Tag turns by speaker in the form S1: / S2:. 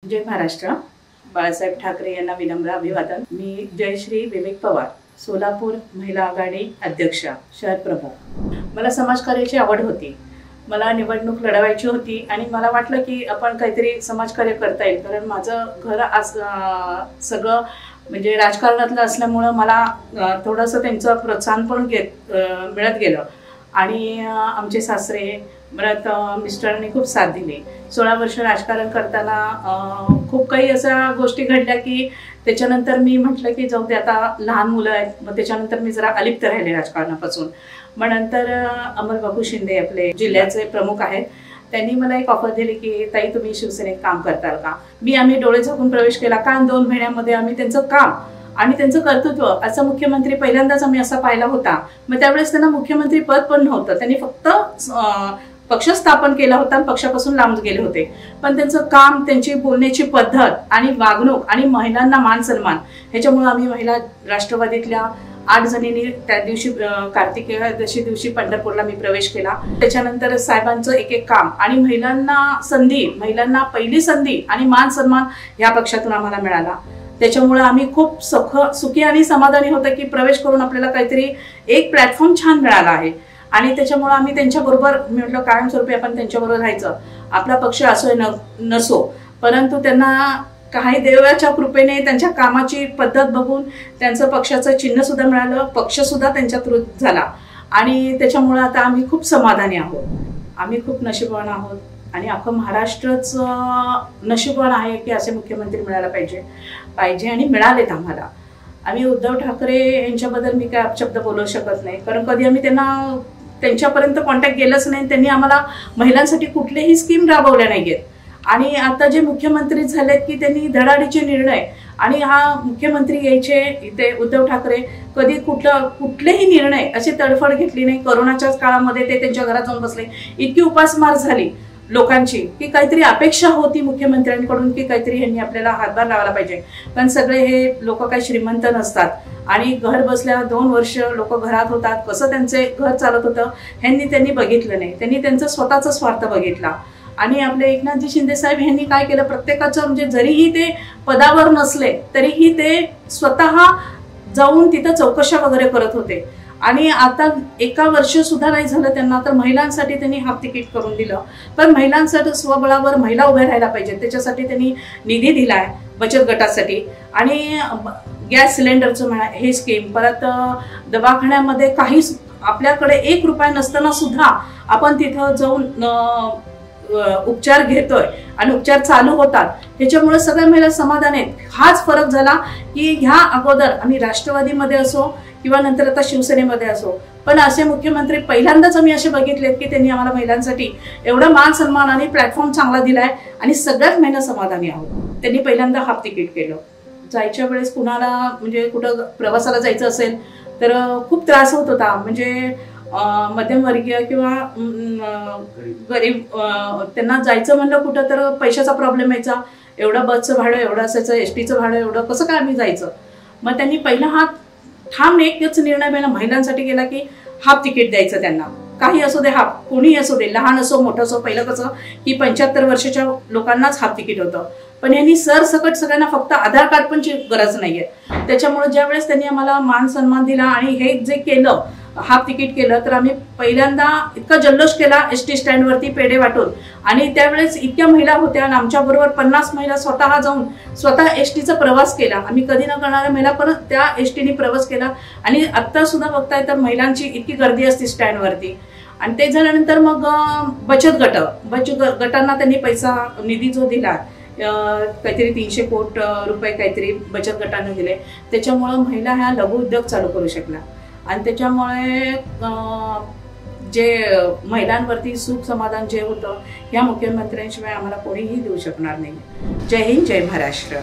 S1: जय महाराष्ट्र। बाळासाहेब ठाकरे यांना विनम्र अभिवादन। मी जयश्री विवेक पवार, सोलापूर महिला आघाडी अध्यक्ष, शहर प्रमुख। मला समाजकार्याची आवड होती, मला निवडणूक लढवायची होती आणि मला वाटलं की आपण काहीतरी समाजकार्य करता येईल, कारण माझं घर सगळं म्हणजे राजकारणातलं असल्यामुळे मला थोडंसं त्यांचं प्रोत्साहन पण मिळत गेलं आणि आमचे सासरे परत मिस्टरांनी खूप साथ दिली। 16 वर्ष राजकारण करताना खूप काही अशा गोष्टी घडल्या की त्याच्यानंतर मी म्हटलं की जाऊ दे, आता लहान मुलं आहेत, मग त्याच्यानंतर मी जरा अलिप्त राहिले राजकारणापासून। मग नंतर अमरबाबू शिंदे आपले जिल्ह्याचे प्रमुख आहेत, त्यांनी मला एक ऑफर दिली की ताई तुम्ही शिवसेनेत काम करताल का। आम्ही डोळे झाकून प्रवेश केला, कारण 2 महिन्यामध्ये आम्ही त्यांचं काम आणि त्यांचं कर्तृत्व असं मुख्यमंत्री पहिल्यांदाच आम्ही असा पाहिला होता। मग त्यावेळेस त्यांना मुख्यमंत्री पद पण नव्हतं, त्यांनी फक्त पक्ष स्थापन केला होता, पक्षापासून लांब गेले होते, पण त्यांचं काम, त्यांची बोलण्याची पद्धत आणि वागणूक आणि महिलांना मान सन्मान ह्याच्यामुळे आम्ही महिला राष्ट्रवादीतल्या 8 जणींनी त्या दिवशी कार्तिकी एकादशी दिवशी पंढरपूरला मी प्रवेश केला। त्याच्यानंतर साहेबांचं एक काम आणि महिलांना पहिली संधी आणि मान सन्मान या पक्षातून आम्हाला मिळाला। त्याच्यामुळे आम्ही खूप सुखी आणि समाधानी होतो की प्रवेश करून आपल्याला काहीतरी एक प्लॅटफॉर्म छान मिळाला आहे आणि त्याच्यामुळे आम्ही त्यांच्याबरोबर म्हटलं कायमस्वरूपी आपण त्यांच्याबरोबर राहायचं। आपला पक्ष असो नसो, परंतु त्यांना काही देवाच्या कृपेने त्यांच्या कामाची पद्धत बघून त्यांचं पक्षाचं चिन्ह सुद्धा मिळालं, पक्ष सुद्धा त्यांच्या थ्रू झाला आणि त्याच्यामुळे आता आम्ही खूप समाधानी आहोत, आम्ही खूप नशीबवान आहोत आणि अख्खं महाराष्ट्रच नशीबवान आहे की असे मुख्यमंत्री मिळायला पाहिजे आणि मिळालेत आम्हाला। आम्ही उद्धव ठाकरे यांच्याबद्दल मी काय अपशब्द बोलू शकत नाही, कारण कधी आम्ही त्यांच्यापर्यंत कॉन्टॅक्ट गेलंच नाही। त्यांनी आम्हाला महिलांसाठी कुठलेही स्कीम राबवल्या नाहीयेत आणि आता जे मुख्यमंत्री झालेत की त्यांनी धडाडीचे निर्णय आणि हा मुख्यमंत्री यायचे इथे उद्धव ठाकरे कधी कुठलेही निर्णय अशी तडफड घेतली नाही। कोरोनाच्या काळामध्ये ते त्यांच्या घरात जाऊन बसले, इतकी उपासमार झाली लोकांची की काहीतरी अपेक्षा होती मुख्यमंत्र्यांकडून की काहीतरी यांनी आपल्याला हातभार लावायला पाहिजे, पण सगळे हे लोक काही श्रीमंत नसतात आणि घर बसल्या 2 वर्ष लोक घरात होतात, कसं त्यांचे घर चालत होतं त्यांनी बघितलं नाही। त्यांनी त्यांचा स्वतःचा स्वार्थ बघितला आणि आपले एकनाथजी शिंदे साहेब यांनी काय केलं, प्रत्येकाचं म्हणजे जरीही ते पदावर नसले तरीही ते स्वतः जाऊन तिथं चौकशा वगैरे करत होते आणि आता 1 वर्ष सुद्धा नाही झालं त्यांना, तर महिलांसाठी त्यांनी हाफ तिकीट करून दिलं। पण महिलांसाठी स्वबळावर महिला उभ्या राहायला पाहिजे, त्याच्यासाठी त्यांनी निधी दिलाय बचत गटासाठी आणि गॅस सिलेंडरचं म्हणा हे स्कीम, परत दवाखान्यामध्ये काही आपल्याकडे 1 रुपया नसताना सुद्धा आपण तिथं जाऊन उपचार घेतोय आणि उपचार चालू होतात, ह्याच्यामुळे सगळ्या महिला समाधान आहेत। हाच फरक झाला की ह्या अगोदर आम्ही राष्ट्रवादीमध्ये असो किंवा नंतर आता शिवसेनेमध्ये असो, पण असे मुख्यमंत्री पहिल्यांदाच आम्ही असे बघितलेत की त्यांनी आम्हाला महिलांसाठी एवढा मान सन्मान आणि प्लॅटफॉर्म चांगला दिलाय आणि सगळ्याच महिला समाधानी आहोत। त्यांनी पहिल्यांदा हाफ तिकीट केलं। जायच्या वेळेस कुणाला म्हणजे कुठं प्रवासाला जायचं असेल तर खूप त्रास होत होता, म्हणजे मध्यमवर्गीय किंवा गरीब त्यांना जायचं म्हणलं कुठं तर पैशाचा प्रॉब्लेम यायचा, एवढं बसचं भाडं एवढं असायचं, एसटीचं भाडं एवढं, कसं काय आम्ही जायचं। मग त्यांनी पहिला हा ठाम एकच निर्णय महिलांसाठी केला की हाफ तिकीट द्यायचं त्यांना, काही असो दे, हाफ कोणीही असो दे, लहान असो मोठं असो। पहिलं कसं की 75 वर्षाच्या लोकांनाच हाफ तिकीट होतं, पण यांनी सरसकट सगळ्यांना फक्त आधार कार्ड पण ची गरज नाहीये। त्याच्यामुळे ज्यावेळेस त्यांनी आम्हाला मान सन्मान दिला आणि हे जे केलं हाफ तिकीट केलं, तर आम्ही पहिल्यांदा इतका जल्लोष केला एसटी स्टँडवरती पेढे वाटून आणि त्यावेळेस इतक्या महिला होत्या आणि आमच्याबरोबर 50 महिला स्वतः जाऊन स्वतः एसटीचा प्रवास केला। आम्ही कधी न करणाऱ्या महिला पण त्या एसटीने प्रवास केला आणि आता सुद्धा बघताय तर महिलांची इतकी गर्दी असते स्टँडवरती। आणि ते झाल्यानंतर मग बचत गटांना त्यांनी पैसा निधी जो दिला काहीतरी 300 कोटी रुपये काहीतरी बचत गटांना दिले, त्याच्यामुळे महिला ह्या लघु उद्योग चालू करू शकल्या आणि त्याच्यामुळे जे महिलांवरती सुख समाधान जे होतं ह्या मुख्यमंत्र्यांशिवाय आम्हाला कोणीही देऊ शकणार नाही। जय हिंद, जय महाराष्ट्र।